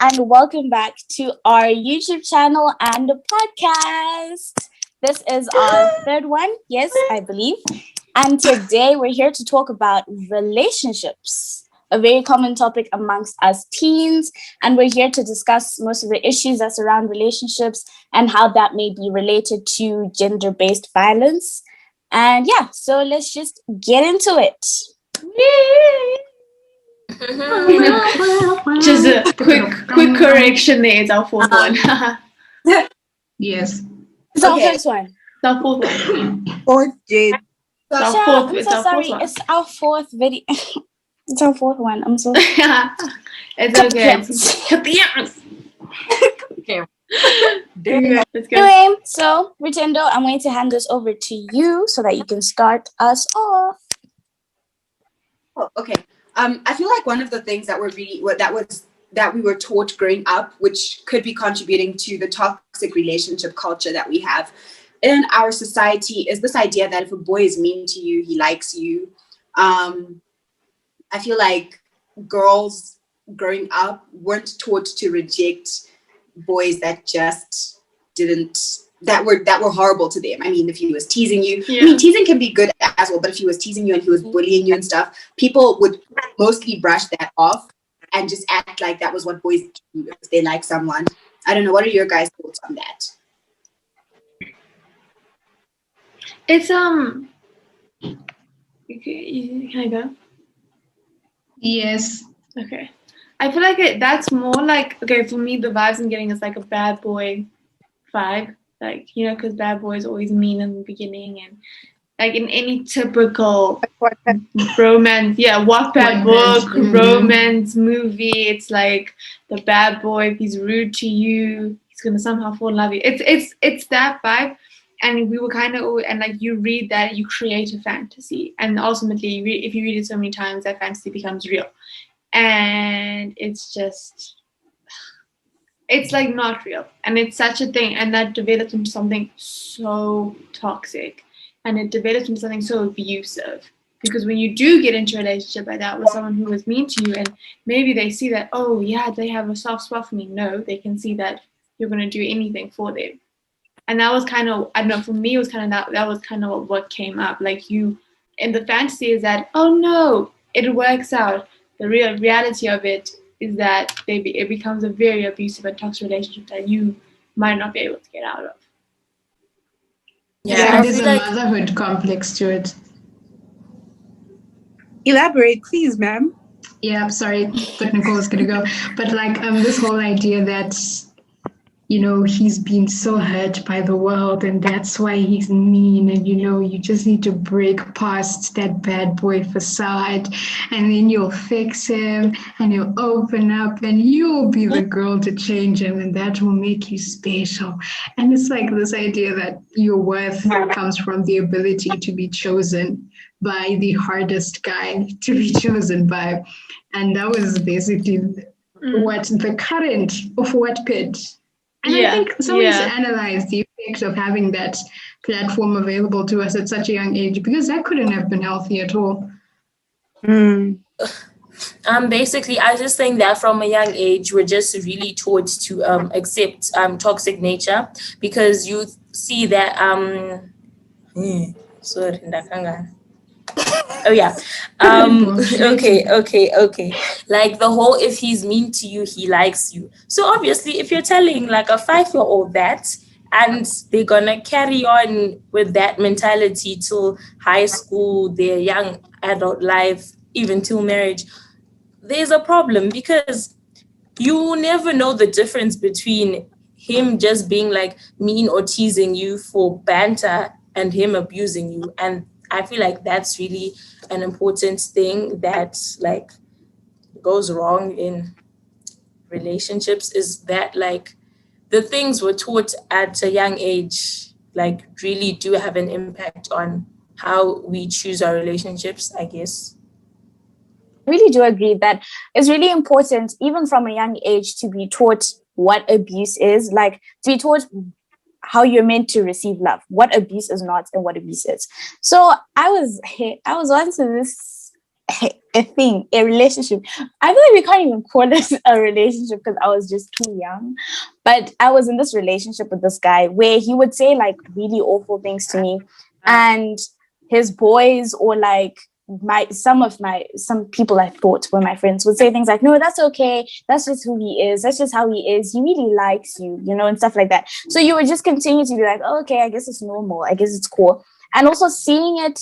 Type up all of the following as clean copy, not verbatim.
and welcome back to our YouTube channel and the podcast. This is our third one, yes, I believe. And today we're here to talk about relationships, a very common topic amongst us teens. And we're here to discuss most of the issues that surround relationships and how that may be related to gender-based violence. And yeah, so let's just get into it. Just a quick correction there. It's our fourth one. Yes. It's our first one. It's our fourth one. Fourth, Jade. It's our Sha, fourth. I'm It's so our sorry. fourth one. It's our fourth video. It's our fourth one. I'm so It's okay. Yes. Okay. Let's go. Anyway, so Rutendo, I'm going to hand this over to you so that you can start us off. Oh, okay. I feel like one of the things that we were taught growing up, which could be contributing to the toxic relationship culture that we have in our society, is this idea that if a boy is mean to you, he likes you. I feel like girls growing up weren't taught to reject boys that just that were horrible to them. I mean, if he was teasing you, I mean, teasing can be good as well, but if he was teasing you and he was bullying you and stuff, people would mostly brush that off and just act like that was what boys do if they like someone. I don't know. What are your guys' thoughts on that? It's Okay, can I go? Yes. Okay. I feel like that's more like, okay, for me, the vibes I'm getting is like a bad boy vibe. Like, because bad boys always mean in the beginning, and like in any typical romance, Wattpad book, romance movie, it's like the bad boy, if he's rude to you, he's gonna somehow fall in love with you. It's that vibe. And we were kind of, and like you read that, you create a fantasy, and ultimately, if you read it so many times, that fantasy becomes real. And it's like not real, and it's such a thing, and that develops into something so toxic, and it develops into something so abusive, because when you do get into a relationship like that with someone who was mean to you, and maybe they see that, oh yeah, they have a soft spot for me. No, they can see that you're going to do anything for them. And that was kind of, I don't know, for me, it was kind of that was kind of what came up. Like and the fantasy is that, oh no, it works out. The real reality of it is that it becomes a very abusive and toxic relationship that you might not be able to get out of. Yeah, there's a motherhood complex to it. Elaborate, please, ma'am. Yeah, I'm sorry, but Nicole's gonna go. But like this whole idea that he's been so hurt by the world and that's why he's mean, and you just need to break past that bad boy facade, and then you'll fix him and you'll open up and you'll be the girl to change him, and that will make you special. And it's like this idea that your worth comes from the ability to be chosen by the hardest guy to be chosen by. And that was basically what the current of Wattpad. And I think someone should analyze the effect of having that platform available to us at such a young age, because that couldn't have been healthy at all. Basically, I just think that from a young age, we're just really taught to accept toxic nature, because you see that sorry, ndakanga. Oh yeah. Okay. Like the whole, if he's mean to you, he likes you. So obviously, if you're telling like a 5-year-old that, and they're gonna carry on with that mentality till high school, their young adult life, even till marriage, there's a problem, because you never know the difference between him just being like mean or teasing you for banter and him abusing you. And I feel like that's really an important thing that like goes wrong in relationships, is that like the things we're taught at a young age like really do have an impact on how we choose our relationships, I guess. I really do agree that it's really important, even from a young age, to be taught what abuse is, like to be taught how you're meant to receive love, what abuse is not and what abuse is. So I was once in this a relationship. I feel like we can't even call it a relationship because I was just too young. But I was in this relationship with this guy where he would say like really awful things to me, and his boys or like some people I thought were my friends would say things like, no, that's okay, that's just who he is, that's just how he is, he really likes you, and stuff like that. So you would just continue to be like, oh, okay, I guess it's normal, I guess it's cool. And also seeing it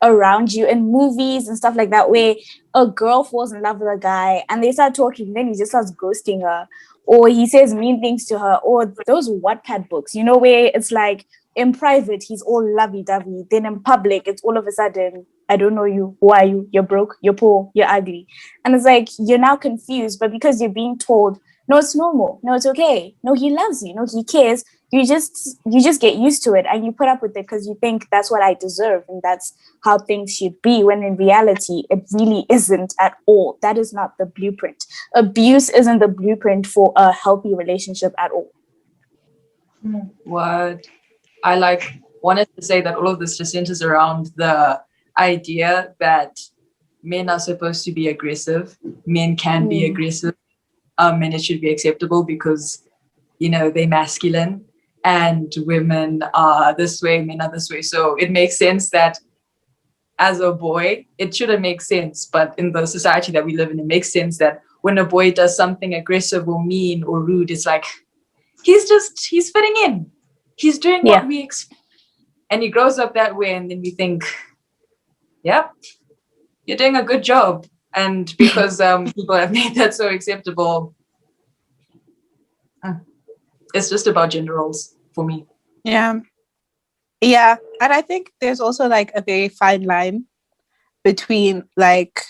around you in movies and stuff like that, where a girl falls in love with a guy and they start talking, then he just starts ghosting her, or he says mean things to her, or those Wattpad books, where it's like in private he's all lovey-dovey, then in public it's all of a sudden, I don't know you, who are you, you're broke, you're poor, you're ugly. And it's like you're now confused, but because you're being told, no, it's normal, no, it's okay, no, he loves you, no, he cares, you just get used to it and you put up with it because you think that's what I deserve and that's how things should be, when in reality it really isn't at all. That is not the blueprint. Abuse isn't the blueprint for a healthy relationship at all. What I wanted to say, that all of this just centers around the idea that men are supposed to be aggressive, men can be aggressive, and it should be acceptable because they're masculine, and women are this way, men are this way. So it makes sense that as a boy, it shouldn't make sense, but in the society that we live in, it makes sense that when a boy does something aggressive or mean or rude, it's like he's fitting in, he's doing what we expect, and he grows up that way, and then we think, yep, you're doing a good job. And because people have made that so acceptable, it's just about gender roles for me. Yeah. And I think there's also like a very fine line between like,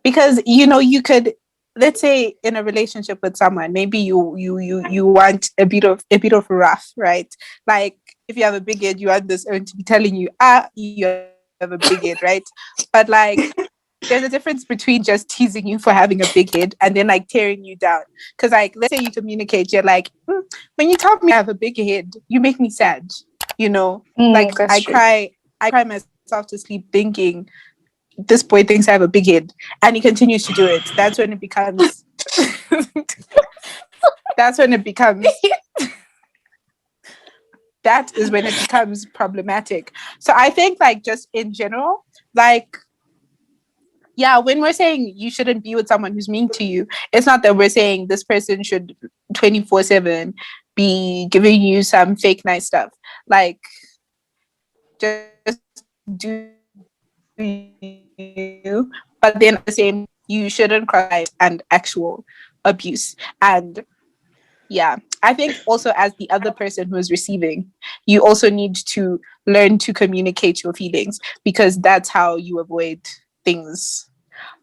because you could, let's say in a relationship with someone, maybe you want a bit of rough, right? Like if you have a big head, you want this to be telling you, you have a big head, right? But like there's a difference between just teasing you for having a big head and then like tearing you down. Because like, let's say you communicate, you're like, when you tell me I have a big head, you make me sad. Like I cry myself to sleep thinking this boy thinks I have a big head, and he continues to do it. That's when it becomes. That's when it becomes. That is when it becomes problematic. So I think like just in general, like. Yeah, when we're saying you shouldn't be with someone who's mean to you, it's not that we're saying this person should 24/7 be giving you some fake nice stuff. Like, just do you, but then at the same, you shouldn't cry and actual abuse. And yeah, I think also as the other person who is receiving, you also need to learn to communicate your feelings, because that's how you avoid things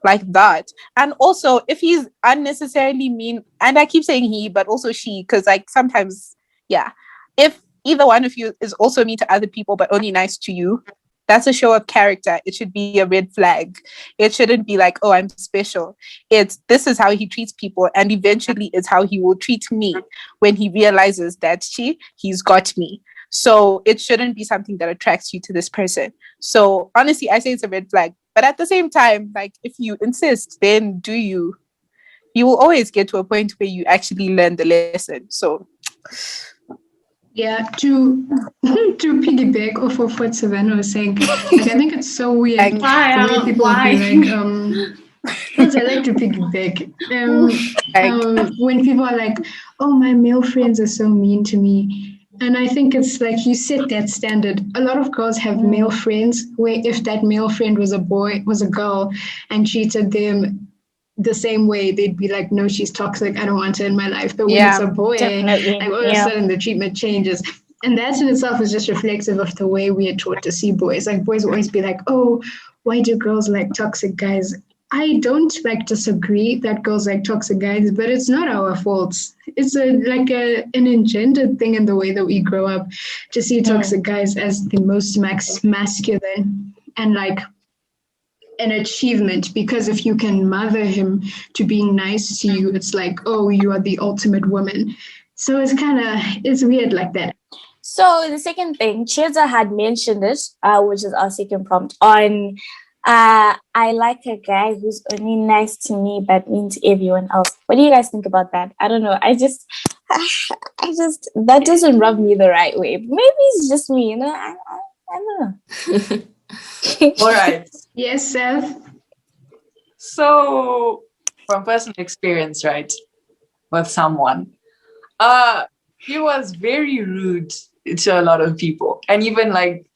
like that. And also if he's unnecessarily mean, and I keep saying he but also she, because like sometimes if either one of you is also mean to other people but only nice to you, that's a show of character. It should be a red flag. It shouldn't be like, oh, I'm special. This is how he treats people, and eventually it's how he will treat me when he realizes that he's got me. So it shouldn't be something that attracts you to this person. So honestly, I say it's a red flag. But at the same time, like if you insist, then you will always get to a point where you actually learn the lesson. So yeah, to piggyback off of what Savannah was saying, like I think it's so weird the way people be like, because I like to piggyback. When people are like, oh, my male friends are so mean to me. And I think it's like you set that standard. A lot of girls have male friends where if that male friend was a girl and treated them the same way, they'd be like, no, she's toxic, I don't want her in my life. But when it's a boy, like all of a sudden the treatment changes. And that in itself is just reflexive of the way we are taught to see boys. Like boys will always be like, oh, why do girls like toxic guys? I don't like disagree that girls like toxic guys, but it's not our fault. It's an engendered thing in the way that we grow up to see toxic guys as the most masculine and like an achievement, because if you can mother him to being nice to you, it's like, oh, you are the ultimate woman. So it's weird like that. So the second thing, Cheza had mentioned it, which is our second prompt, on I like a guy who's only nice to me but mean to everyone else. What do you guys think about that? I don't know. I just that doesn't rub me the right way. Maybe it's just me, you know. I don't know. All right. Yes, Seth. So, from personal experience, right, with someone, he was very rude to a lot of people, and even like,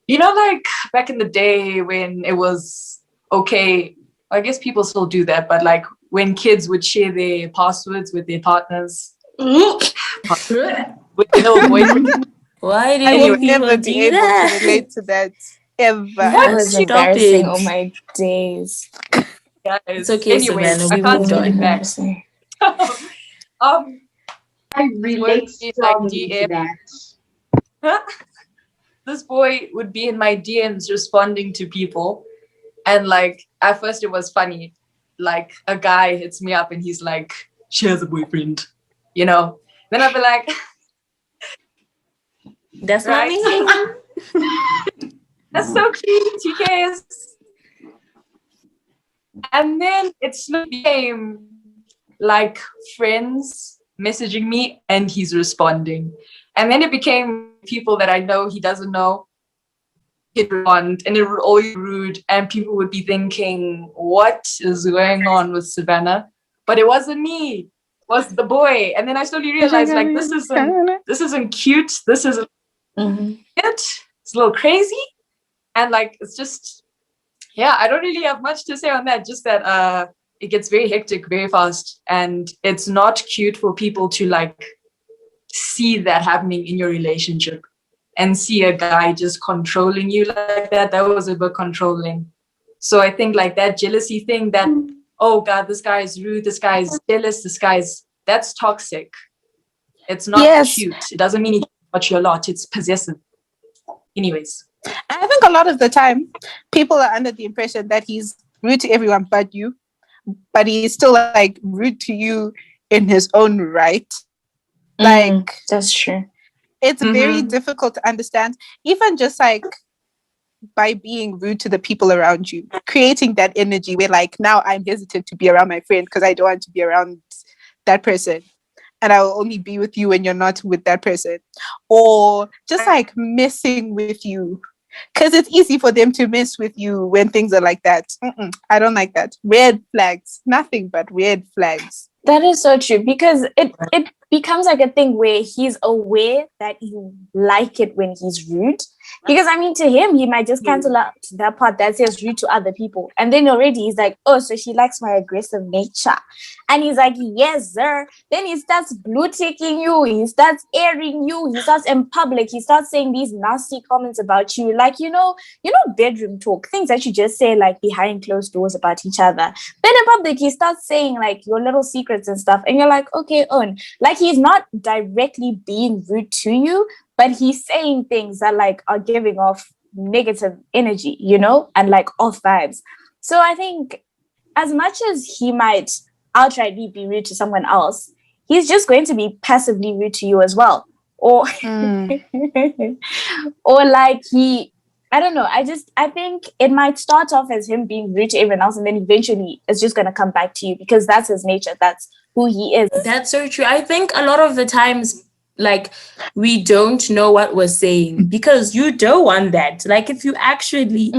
like back in the day when it was okay. I guess people still do that, but like when kids would share their passwords with their partners, with boyfriend. Why I do will people never be do able to that? relate to that ever. That was Stop embarrassing. it. Oh my days. Guys. It's okay, Anyways, Savannah. I We can't moved take it on. back. I This boy relate would be in my strongly to DM. that. This boy would be in my DMs responding to people, and like at first it was funny. Like a guy hits me up and he's like, "She has a boyfriend," Then I'd be like, That's not right? me. That's so cute. He cares. And then it slowly became like friends messaging me and he's responding. And then it became people that I know he doesn't know. He'd respond and it would always be rude. And people would be thinking, what is going on with Savannah? But it wasn't me. It was the boy. And then I slowly realized like this isn't cute. This isn't it. It's a little crazy. And like it's just I don't really have much to say on that. Just that it gets very hectic very fast, and it's not cute for people to like see that happening in your relationship and see a guy just controlling you like that. That was a bit controlling. So I think like that jealousy thing that, oh God, this guy is rude, this guy is jealous, that's toxic. It's not cute. It doesn't mean he cares about you a lot. It's possessive. Anyways. I think a lot of the time, people are under the impression that he's rude to everyone but you, but he's still like rude to you in his own right. Like, that's true. It's very difficult to understand, even just like by being rude to the people around you, creating that energy where like now I'm hesitant to be around my friend because I don't want to be around that person. And I will only be with you when you're not with that person. Or just like messing with you. Because it's easy for them to mess with you when things are like that. I don't like that. Red flags. Nothing but red flags. That is so true, because it becomes like a thing where he's aware that you like it when he's rude. Because I mean, to him, he might just cancel out that part that says rude to other people. And then already he's like, oh, so she likes my aggressive nature. And he's like, yes, sir. Then he starts blue ticking you. He starts airing you. He starts in public. He starts saying these nasty comments about you. Like, bedroom talk, things that you just say like behind closed doors about each other. Then in public, he starts saying like your little secrets and stuff. And you're like, okay, like he's not directly being rude to you, but he's saying things that like are giving off negative energy, and like off vibes. So I think as much as he might outrightly be rude to someone else, he's just going to be passively rude to you as well. Or or like I don't know. I think it might start off as him being rude to everyone else, and then eventually it's just going to come back to you because that's his nature. That's who he is. That's so true. I think a lot of the times, like, we don't know what we're saying because you don't want that. Like, if you actually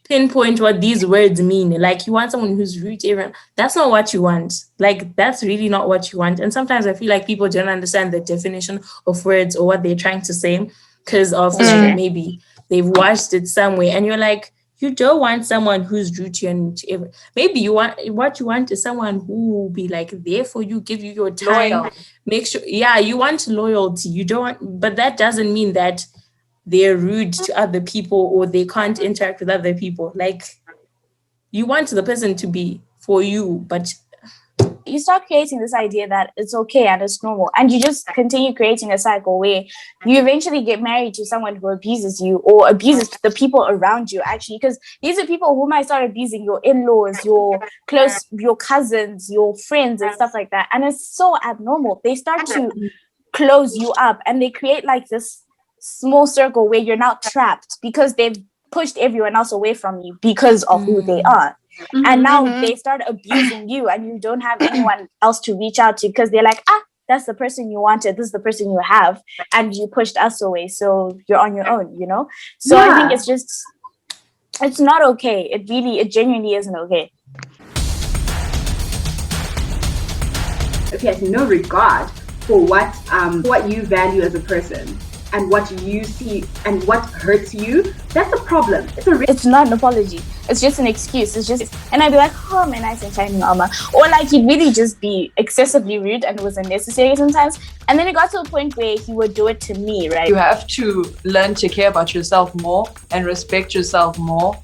pinpoint what these words mean, like you want someone who's rude to everyone, that's not what you want. Like, that's really not what you want. And sometimes I feel like people don't understand the definition of words or what they're trying to say because of like maybe they've watched it somewhere, and you're like, you don't want someone who's rude to you. And maybe what you want is someone who will be like there for you, give you your time, Loyal. make sure. Yeah, you want loyalty. You don't want, but that doesn't mean that they're rude to other people or they can't interact with other people. Like, you want the person to be for you, but you start creating this idea that it's okay and it's normal, and you just continue creating a cycle where you eventually get married to someone who abuses you or abuses the people around you, actually, because these are people who might start abusing your in-laws, your cousins, your friends and stuff like that. And it's so abnormal. They start to close you up and they create like this small circle where you're now trapped because they've pushed everyone else away from you because of who they are. And now they start abusing you, and you don't have anyone else to reach out to because they're like, that's the person you wanted, this is the person you have, and you pushed us away, so you're on your own, you know? So I think it's not okay. It genuinely isn't okay. If he has no regard for what you value as a person and what you see and what hurts you, that's a problem. It's not an apology. It's just an excuse. And I'd be like, oh, my nice and shining armor. Or like he'd really just be excessively rude and it was unnecessary sometimes. And then it got to a point where he would do it to me, right? You have to learn to care about yourself more and respect yourself more.